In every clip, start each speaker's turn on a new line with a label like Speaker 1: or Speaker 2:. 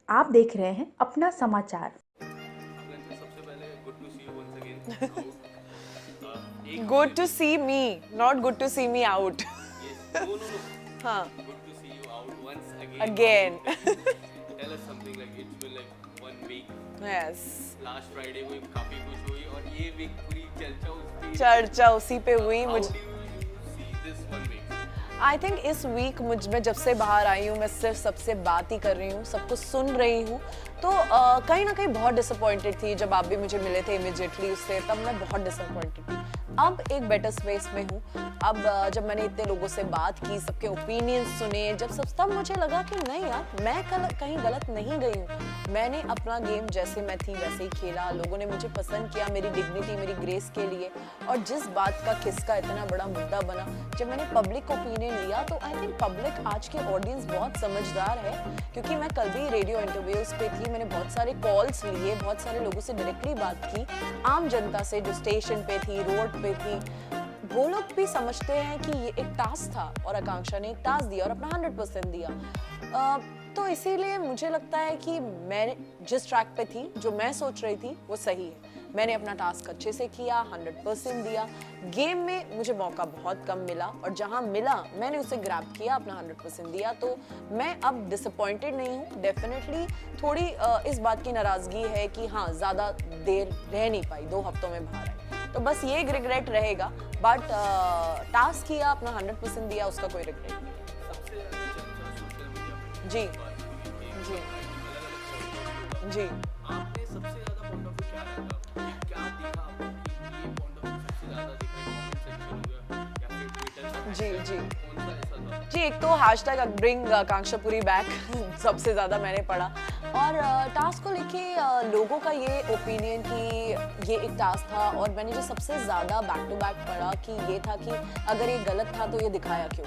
Speaker 1: आप देख रहे हैं अपना समाचार।
Speaker 2: सबसे पहले good to see you once again.
Speaker 3: Good to see me, not good to see me out.
Speaker 2: no.
Speaker 3: हाँ.
Speaker 2: Good to see you out once again.
Speaker 3: Again.
Speaker 2: Tell us something like it's been like 1 week.
Speaker 3: Yes.
Speaker 2: Last Friday को काफी कुछ हुई और ये week पूरी
Speaker 3: चर्चा उसी पे हुई
Speaker 2: How
Speaker 3: मुझे.
Speaker 2: do you see this 1 week?
Speaker 3: I think इस वीक मुझ में जब से बाहर आई हूँ मैं सिर्फ सबसे बात ही कर रही हूँ, सबको सुन रही हूँ, तो कहीं ना कहीं बहुत डिसअपॉइंटेड थी जब आप भी मुझे मिले थे इमिजिएटली उससे, तब मैं बहुत डिसअपॉइंटेड थी। अब एक बेटर स्पेस में हूँ। अब जब मैंने इतने लोगों से बात की, सबके ओपिनियंस सुने, जब सब तब मुझे लगा कि नहीं यार, मैं कहीं गलत नहीं गई हूँ। मैंने अपना गेम जैसे मैं थी वैसे ही खेला, लोगों ने मुझे पसंद किया मेरी डिग्निटी, मेरी ग्रेस के लिए। और जिस बात का किसका इतना बड़ा मुद्दा बना, जब मैंने पब्लिक ओपिनियन लिया, तो आई थिंक पब्लिक आज की ऑडियंस बहुत समझदार है, क्योंकि मैं कल भी रेडियो इंटरव्यूज पे थी, मैंने बहुत सारे कॉल्स लिए, बहुत सारे लोगों से डायरेक्टली बात की, आम जनता से जो स्टेशन पे थी, रोड पे थी। वो लोग भी समझते हैं कि ये एक टास्क था और आकांक्षा ने एक टास्क दिया और अपना 100% दिया। तो इसीलिए मुझे लगता है कि मैं जिस ट्रैक पे थी, जो मैं सोच रही थी, वो सही है। मैंने अपना टास्क अच्छे से किया, 100% दिया। गेम में मुझे मौका बहुत कम मिला और जहां मिला मैंने उसे ग्रैब किया, अपना 100% दिया। तो मैं अब डिसअपॉइंटेड नहीं हूँ। डेफिनेटली थोड़ी इस बात की नाराजगी है कि हाँ, ज़्यादा देर रह नहीं पाई, 2 हफ्तों में बाहर आई, तो बस ये एक रिग्रेट रहेगा। बट टास्क किया, अपना 100% दिया, उसका कोई रिग्रेट नहीं है।
Speaker 2: सबसे ज़्यादा चर्चा सोशल मीडिया पर
Speaker 3: जी जी जी।
Speaker 2: आपने सबसे ज़्यादा पॉइंट ऑफ व्यू क्या रखा? क्या दिखा आपको कि ये पॉइंट ऑफ व्यू सबसे ज़्यादा दिखा है? कमेंट सेक्शन हो गया या फिर ट्विटर?
Speaker 3: जी
Speaker 2: कौन सा ऐसा था?
Speaker 3: जी, एक तो हैशटैग ब्रिंग आकांक्षापुरी बैक सबसे ज़्यादा मैंने पढ़ा। और टास्क को लेके लोगों का ये ओपिनियन कि ये एक टास्क था, और मैंने जो सबसे ज़्यादा बैक टू बैक पढ़ा कि ये था कि अगर ये गलत था तो ये दिखाया क्यों।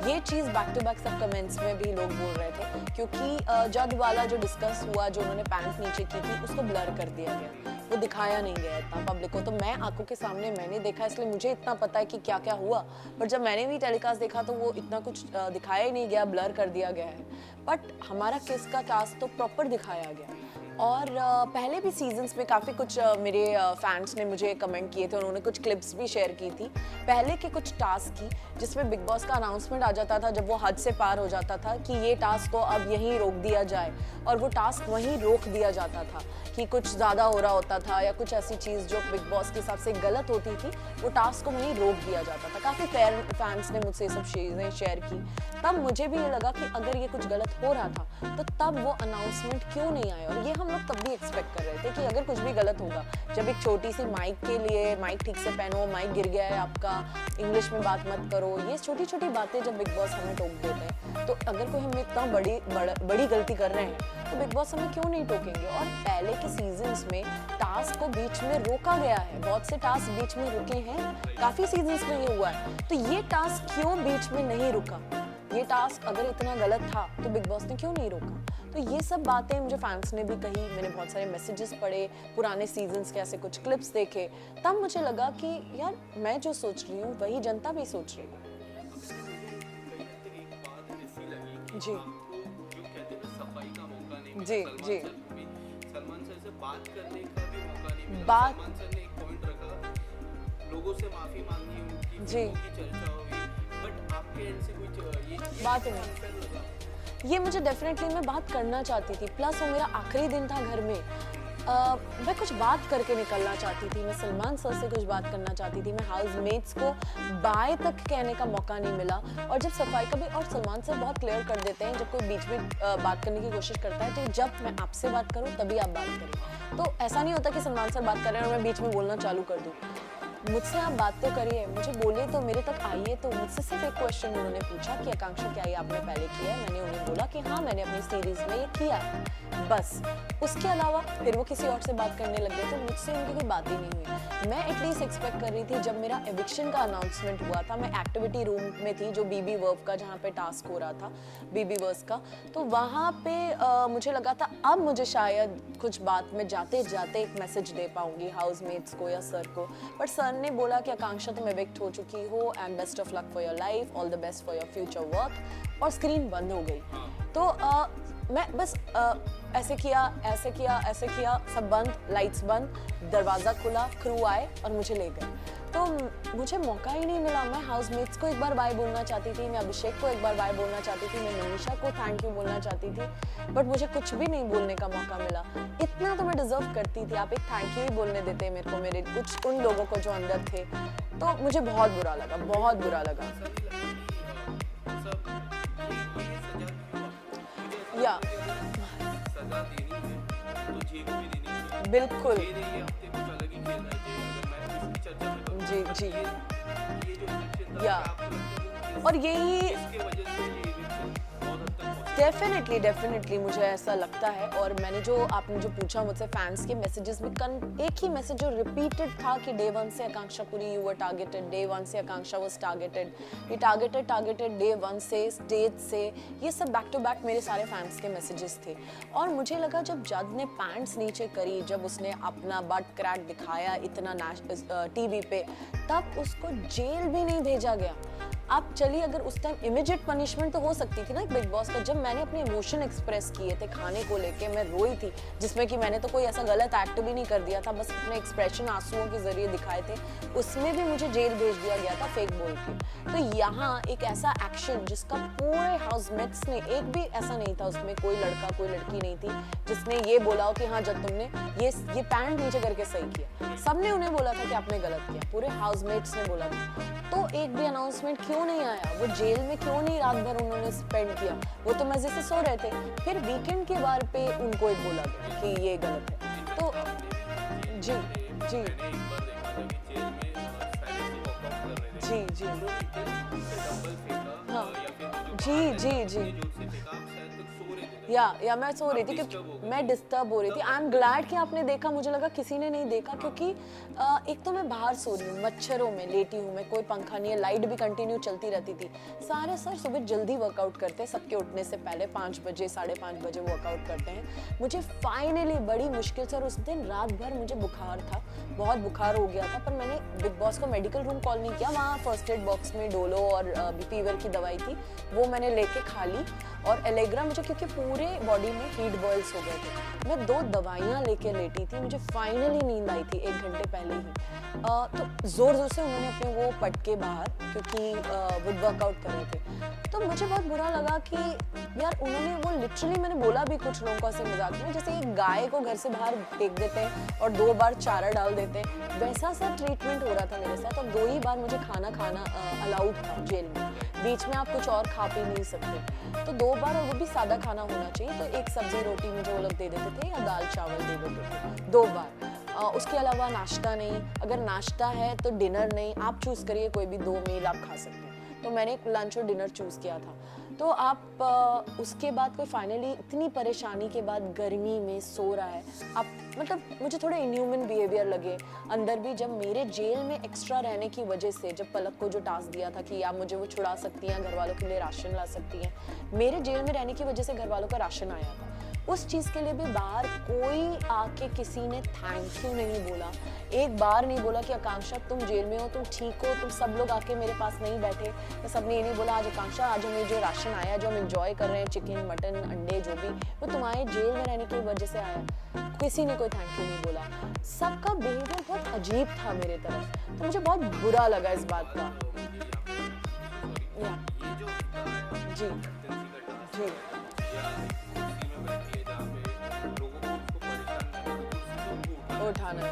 Speaker 3: ये चीज़ बैक टू बैक सब कमेंट्स में भी लोग बोल रहे थे, क्योंकि जज वाला जो डिस्कस हुआ, जो उन्होंने पैंट नीचे की थी, उसको ब्लर कर दिया गया, वो दिखाया नहीं गया इतना पब्लिक को। तो मैं आंखों के सामने मैंने देखा, इसलिए मुझे इतना पता है कि क्या क्या हुआ। पर जब मैंने भी टेलीकास्ट देखा तो वो इतना कुछ दिखाया ही नहीं गया, ब्लर कर दिया गया है। बट हमारा केस का टास्क तो प्रॉपर दिखाया गया। और पहले भी सीजन्स में काफ़ी कुछ मेरे फैंस ने मुझे कमेंट किए थे, उन्होंने कुछ क्लिप्स भी शेयर की थी पहले के कुछ टास्क की, जिसमें बिग बॉस का अनाउंसमेंट आ जाता था जब वो हद से पार हो जाता था कि ये टास्क को अब यहीं रोक दिया जाए, और वो टास्क वहीं रोक दिया जाता था कि कुछ ज़्यादा हो रहा होता था या कुछ ऐसी चीज़ जो बिग बॉस के हिसाब से गलत होती थी, वो टास्क को वहीं रोक दिया जाता था। काफ़ी फैंस ने मुझसे ये सब चीज़ें शेयर की। तब मुझे भी ये लगा कि अगर ये कुछ गलत हो रहा था तो तब वो अनाउंसमेंट क्यों नहीं आया। और ये हम लोग तब भी एक्सपेक्ट कर रहे थे कि अगर कुछ भी गलत होगा, जब एक छोटी सी माइक के लिए, माइक ठीक से पहनो, माइक गिर गया है आपका, इंग्लिश में बात मत करो, ये छोटी छोटी बातें जब बिग बॉस हमें टोक देते हैं, तो अगर कोई हम इतना बड़ी गलती कर रहे हैं तो बिग बॉस हमें क्यों नहीं टोकेंगे। और पहले के सीजन्स में टास्क को बीच में रोका गया है, बहुत से टास्क बीच में रुके हैं, काफ़ी सीजन्स में ये हुआ है। तो ये टास्क क्यों बीच में नहीं रुका? ये टास्क अगर इतना गलत था तो बिग बॉस ने क्यों नहीं रोका? तो ये सब बातें मुझे फैंस ने भी कही, मैंने बहुत सारे मैसेजेस पढ़े, पुराने सीजन्स के ऐसे कुछ क्लिप्स देखे, तब मुझे लगा कि यार, मैं जो सोच रही हूँ वही जनता भी सोच रही है। जी जी जी।
Speaker 2: सलमान सर से बात करने का भी मौका नहीं मिला।
Speaker 3: बात
Speaker 2: सलमान सर ने एक पॉइंट रखा, लोगों से माफी मांगी, उनकी
Speaker 3: जी
Speaker 2: की चर्चा हुई, बट आपके एंड से कुछ ये
Speaker 3: बात नहीं, ये मुझे डेफिनेटली मैं बात करना चाहती थी। प्लस वो मेरा आखिरी दिन था घर में, मैं कुछ बात करके निकलना चाहती थी, मैं सलमान सर से कुछ बात करना चाहती थी, मैं हाउसमेट्स को बाय तक कहने का मौका नहीं मिला। और जब सफाई का भी, और सलमान सर बहुत क्लियर कर देते हैं जब कोई बीच में बात करने की कोशिश करता है, तो जब मैं आपसे बात करूं तभी आप बात करें। तो ऐसा नहीं होता कि सलमान सर बात कर रहे हैं और मैं बीच में बोलना चालू कर दूं। मुझसे आप बात तो करिए, मुझे बोले तो मेरे तक आइए। तो मुझसे सिर्फ एक क्वेश्चन उन्होंने पूछा कि आकांक्षा क्या ये आपने पहले किया है? मैंने उन्हें बोला कि हाँ, मैंने अपनी सीरीज में ये किया है, बस। उसके अलावा फिर वो किसी और से बात करने लग गए, तो मुझसे उनकी कोई बात ही नहीं हुई। मैं एटलीस्ट एक्सपेक्ट कर रही थी, जब मेरा एविक्शन का अनाउंसमेंट हुआ था, मैं एक्टिविटी रूम में थी, जो बीबी वर्व का, जहाँ पे टास्क हो रहा था बीबी वर्स का, तो वहाँ पे मुझे लगा था अब मुझे शायद कुछ बात में जाते जाते एक मैसेज दे पाऊंगी हाउसमेट्स को या सर को। बट सर ने बोला कि आकांक्षा तुम एविक्ट हो चुकी हो and best of luck for your life, all the best for your future work, और स्क्रीन बंद हो गई। तो मैं बस ऐसे किया, ऐसे किया, ऐसे किया, सब बंद, लाइट्स बंद, दरवाज़ा खुला, क्रू आए और मुझे ले गए। तो मुझे मौका ही नहीं मिला। मैं हाउसमेट्स को एक बार बाय बोलना चाहती थी, मैं अभिषेक को एक बार बाय बोलना चाहती थी, मैं मनीषा को थैंक यू बोलना चाहती थी, बट मुझे कुछ भी नहीं बोलने का मौका मिला। इतना तो मैं डिजर्व करती थी, आप एक थैंक यू ही बोलने देते मेरे को, मेरे कुछ उन लोगों को जो अंदर थे। तो मुझे बहुत बुरा लगा, बहुत बुरा लगा। या बिल्कुल जी जी या और यही डेफिनेटली मुझे ऐसा लगता है। और मैंने जो आपने जो पूछा मुझसे फैंस के मैसेजेस में एक ही मैसेज जो रिपीटेड था कि डे 1 से Akanksha Puri you were targeted, day 1 से आकांक्षा वाज टारगेटेड, ये टारगेटेड डे 1 से, स्टेज से, ये सब बैक टू बैक मेरे सारे फैंस के मैसेजेस थे। और मुझे लगा जब जज ने पैंट्स नीचे करी, जब उसने अपना बट क्रैक दिखाया इतना टीवी पे, तब उसको जेल भी नहीं भेजा गया। आप चलिए, अगर उस टाइम इमीडिएट पनिशमेंट तो हो सकती थी ना बिग बॉस का। जब मैंने अपने इमोशन एक्सप्रेस किए थे खाने को लेके, मैं रोई थी, जिसमें कि मैंने तो कोई ऐसा गलत एक्ट भी नहीं कर दिया था, बस अपने एक्सप्रेशन आंसुओं के जरिए दिखाए थे, उसमें भी मुझे जेल भेज दिया गया था फेक बोल के। तो यहाँ एक ऐसा एक्शन जिसका पूरे हाउसमेट्स ने, एक भी ऐसा नहीं था उसमें, कोई लड़का कोई लड़की नहीं थी जिसने ये बोला हो कि हाँ जब तुमने ये पैंट नीचे करके सही किया। सबने उन्हें बोला था कि आपने गलत किया, पूरे हाउसमेट्स ने बोला था। तो एक भी अनाउंसमेंट क्यों नहीं आया? वो जेल में क्यों नहीं रात भर उन्होंने स्पेंड किया? वो तो मजे से सो रहे थे। फिर वीकेंड के बार पे उनको एक बोला गया कि ये गलत है। तो जी जी जी जी हाँ जी जी जी या मैं सो रही थी क्योंकि मैं डिस्टर्ब हो रही थी। आई एम ग्लैड कि आपने देखा, मुझे लगा किसी ने नहीं देखा, क्योंकि एक तो मैं बाहर सो रही हूँ, मच्छरों में लेटी हूँ मैं, कोई पंखा नहीं है, लाइट भी कंटिन्यू चलती रहती थी। सारे सर सुबह जल्दी वर्कआउट करते हैं, सबके उठने से पहले 5 बजे 5:30 बजे वर्कआउट करते हैं। मुझे फाइनली बड़ी मुश्किल से, और उस दिन रात भर मुझे बुखार था, बहुत बुखार हो गया था, पर मैंने बिग बॉस को मेडिकल रूम कॉल नहीं किया। वहाँ फर्स्ट एड बॉक्स में डोलो और फीवर की दवाई थी, वो मैंने लेके खा ली। और एलेग्रा मुझे, क्योंकि पूरे बॉडी में हीट बॉयल्स हो गए थे, मैं 2 दवाइयाँ लेके लेटी थी, मुझे फाइनली नींद आई थी 1 घंटे पहले ही। तो जोर जोर से उन्होंने अपने वो पटके बाहर, क्योंकि वो वर्कआउट कर रहे थे। तो मुझे बहुत बुरा लगा कि यार उन्होंने वो लिटरली, मैंने बोला भी कुछ लोगों को ऐसे मजाक में, जैसे एक गाय को घर से बाहर फेंक देते हैं और 2 बार चारा डाल देते हैं, वैसा सा ट्रीटमेंट हो रहा था मेरे साथ। और 2 ही बार मुझे खाना अलाउड था जेल में, बीच में आप कुछ और खा पी नहीं सकते। तो 2 बार, और वो भी सादा खाना होना चाहिए, तो 1 सब्जी रोटी मुझे वो लोग दे देते थे, या दाल चावल दे देते थे 2 बार। उसके अलावा नाश्ता नहीं, अगर नाश्ता है तो डिनर नहीं, आप चूज़ करिए, कोई भी 2 मील आप खा सकते हैं। तो मैंने लंच और डिनर चूज़ किया था। तो आप उसके बाद कोई फाइनली इतनी परेशानी के बाद गर्मी में सो रहा है, आप मतलब मुझे थोड़े इनह्यूमन बिहेवियर लगे अंदर भी। जब मेरे जेल में एक्स्ट्रा रहने की वजह से, जब पलक को जो टास्क दिया था कि आप मुझे वो छुड़ा सकती हैं, घर वालों के लिए राशन ला सकती हैं, मेरे जेल में रहने की वजह से घर वालों का राशन आया था। उस चीज़ के लिए भी बाहर कोई आके किसी ने थैंक यू नहीं बोला, एक बार नहीं बोला कि आकांक्षा तुम जेल में हो, तुम ठीक हो, तुम सब लोग आके मेरे पास नहीं बैठे, तो सबने ये नहीं बोला आज आकांक्षा आज हमें जो राशन आया, जो हम एंजॉय कर रहे हैं, चिकन मटन अंडे जो भी, वो तुम्हारे जेल में रहने की वजह से आया। किसी ने कोई थैंक यू नहीं बोला। सबका बिहेवियर बहुत अजीब था मेरे तरफ, तो मुझे बहुत बुरा लगा इस बात का। जी जी उठाना है।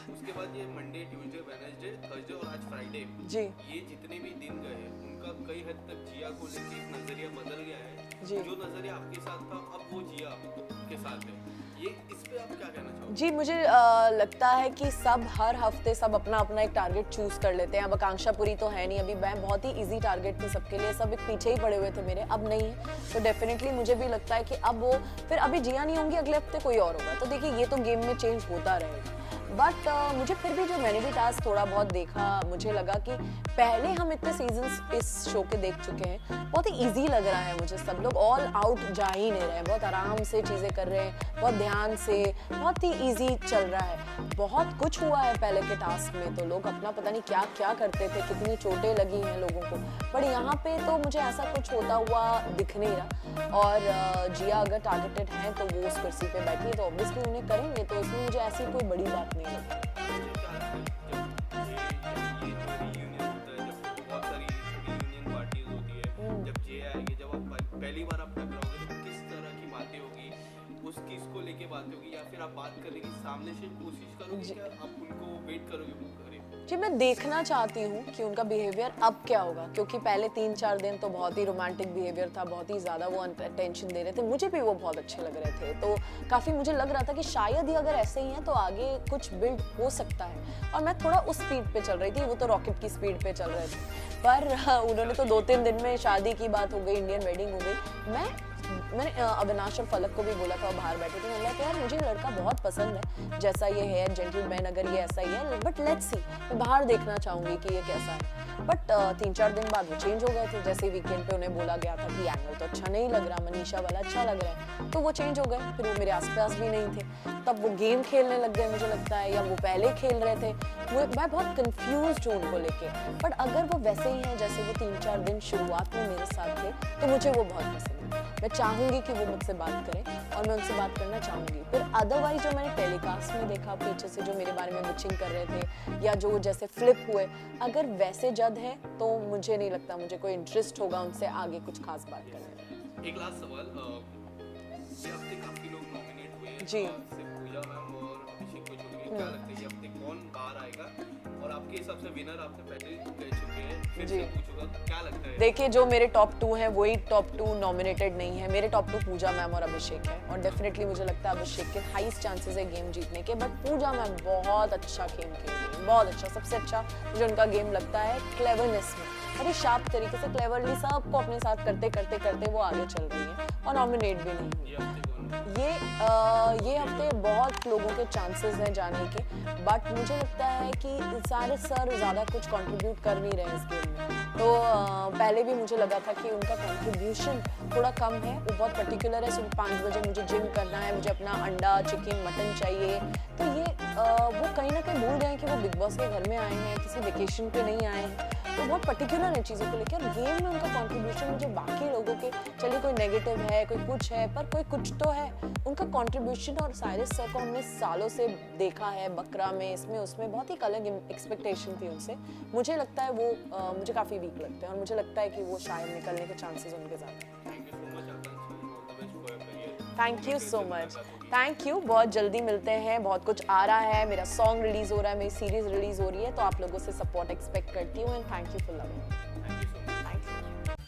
Speaker 2: उसके बाद ये मंडे, ट्यूसडे, वेडनेसडे, थर्सडे और आज फ्राइडे,
Speaker 3: जी
Speaker 2: ये जितने भी दिन गए हैं उनका कई हद तक जिया को लेके एक नजरिया बदल गया है। जो नजरिया आपके साथ था अब वो जिया के साथ है। ये इस पे आप क्या कहना चाहोगे?
Speaker 3: जी मुझे लगता है कि सब हर हफ्ते सब अपना अपना एक टारगेट चूज कर लेते हैं। अब आकांक्षा पुरी तो है नहीं, अभी मैं बहुत ही इजी टारगेट थी सबके लिए, सब एक पीछे ही पड़े हुए थे मेरे, अब नहीं है। तो डेफिनेटली मुझे भी लगता है कि अब वो फिर अभी जिया नहीं होंगी, अगले हफ्ते कोई और होगा। तो देखिए ये तो गेम में चेंज होता रहेगा। बट मुझे फिर भी जो मैंने भी टास्क थोड़ा बहुत देखा, मुझे लगा कि पहले हम इतने सीजन्स इस शो के देख चुके हैं, बहुत ही इजी लग रहा है मुझे। सब लोग ऑल आउट जा ही नहीं रहे हैं, बहुत आराम से चीज़ें कर रहे हैं, बहुत ध्यान से, बहुत ही इजी चल रहा है। बहुत कुछ हुआ है पहले के टास्क में, तो लोग अपना पता नहीं क्या क्या करते थे, कितनी चोटें लगी हैं लोगों को, पर यहाँ पे तो मुझे ऐसा कुछ होता हुआ दिख नहीं रहा। और जिया अगर टारगेटेड है तो वो उस कुर्सी पे बैठी है, तो ऑब्वियसली उन्हें करेंगे, तो इसमें मुझे ऐसी कोई बड़ी बात नहीं लगती।
Speaker 2: पहली बार आप टकराओगे तो किस तरह की बातें होगी, उस चीज को लेके बातें होगी, या फिर आप बात करने की सामने से कोशिश करोगे, या आप उनको वेट करोगे वो करे?
Speaker 3: जी, मैं देखना चाहती हूँ कि उनका बिहेवियर अब क्या होगा, क्योंकि पहले 3-4 दिन तो बहुत ही रोमांटिक बिहेवियर था, बहुत ही ज़्यादा वो अटेंशन दे रहे थे, मुझे भी वो बहुत अच्छे लग रहे थे, तो काफ़ी मुझे लग रहा था कि शायद ही अगर ऐसे ही हैं तो आगे कुछ बिल्ड हो सकता है। और मैं थोड़ा उस स्पीड पे चल रही थी, वो तो रॉकेट की स्पीड पे चल रहे थे, पर उन्होंने तो 2-3 दिन में शादी की बात हो गई, इंडियन वेडिंग हो गई। मैंने अविनाश और फलक को भी बोला था, बाहर बैठे थे, मैंने कहा यार मुझे लड़का बहुत पसंद है, जैसा ये है जेंटलमैन, अगर ये ऐसा ही है, बट लेट्स सी, मैं बाहर देखना चाहूँगी कि ये कैसा है। बट 3-4 दिन बाद वो चेंज हो गए थे, जैसे वीकेंड पे उन्हें बोला गया था कि एंगल तो अच्छा नहीं लग रहा, मनीषा वाला अच्छा लग रहा है, तो वो चेंज हो गए, फिर वो मेरे आसपास भी नहीं थे, तब वो गेम खेलने लग गए मुझे लगता है, या वो पहले खेल रहे थे, मैं बहुत कंफ्यूज हूँ उनको लेके। बट अगर वो वैसे ही हैं जैसे वो 3-4 दिन शुरुआत में मेरे साथ थे, तो मुझे वो बहुत पसंद है। मैं चाहूँगी कि वो मुझसे बात करें और मैं उनसे बात करना चाहूँगी। फिर अदरवाइज जो मैंने टेलीकास्ट में देखा पीछे से, जो मेरे बारे में बिचिंग कर रहे थे, या जो जैसे फ्लिप हुए, अगर वैसे जद है तो मुझे नहीं लगता मुझे कोई इंटरेस्ट होगा उनसे आगे कुछ खास बात करने में।
Speaker 2: एक लास्ट सवाल, ये हफ्ते काफी लोग नॉमिनेट हुए हैं,
Speaker 3: जी।
Speaker 2: सिर्फ पूजा मैम और अभिषेक को छोड़ के, क्या लगता है ये हफ्ते कौन बाहर आएगा? और आपके हिसाब से विनर आपने पहले कह चुके हैं, फिर से पूछूंगा, क्या लगता है?
Speaker 3: देखिए, जो मेरे टॉप 2 हैं वही टॉप 2 नॉमिनेटेड नहीं है। मेरे टॉप 2 पूजा मैम और अभिषेक है, और डेफिनेटली मुझे लगता है अभिषेक के हाईएस्ट चांसेस है गेम जीतने के, बट पूजा मैम बहुत अच्छा गेम खेल रही है, बहुत अच्छा। सबसे अच्छा मुझे उनका गेम लगता है क्लेवरनेस में, बड़ी शार्प तरीके से क्लेवरली सबको अपने साथ करते करते करते वो आगे चल रही है, और नॉमिनेट भी नहीं हुई। ये हफ्ते बहुत लोगों के चांसेस हैं जाने के, बट मुझे लगता है कि सारे सर ज़्यादा कुछ कंट्रीब्यूट कर नहीं रहे इस गेम में। तो पहले भी मुझे लगा था कि उनका कंट्रीब्यूशन थोड़ा कम है, वो बहुत पर्टिकुलर है, सुबह 5 बजे मुझे जिम करना है, मुझे अपना अंडा, चिकन, मटन चाहिए, तो ये वो कहीं ना कहीं भूल गए हैं कि वो बिग बॉस के घर में आए हैं, किसी वेकेशन पे नहीं आए हैं, तो बहुत पर्टिकुलर है चीज़ों को लेकर। गेम में उनका कंट्रीब्यूशन मुझे बाकी लोगों के, चलिए कोई नेगेटिव है, कोई कुछ है, पर कोई कुछ तो है उनका कंट्रीब्यूशन। और साइरस सर को हमने सालों से देखा है, बकरा में, इसमें उसमें, बहुत ही अलग एक्सपेक्टेशन थी उनसे। मुझे लगता है वो मुझे काफ़ी वीक लगते हैं, और मुझे लगता है कि वो शायद निकलने के चांसेस उनके ज़्यादा। Thank you so much, thank you. बहुत जल्दी मिलते हैं, बहुत कुछ आ रहा है, मेरा सॉन्ग रिलीज हो रहा है, मेरी सीरीज रिलीज हो रही है, तो आप लोगों से सपोर्ट एक्सपेक्ट करती हूँ, and thank you for loving. Thank you.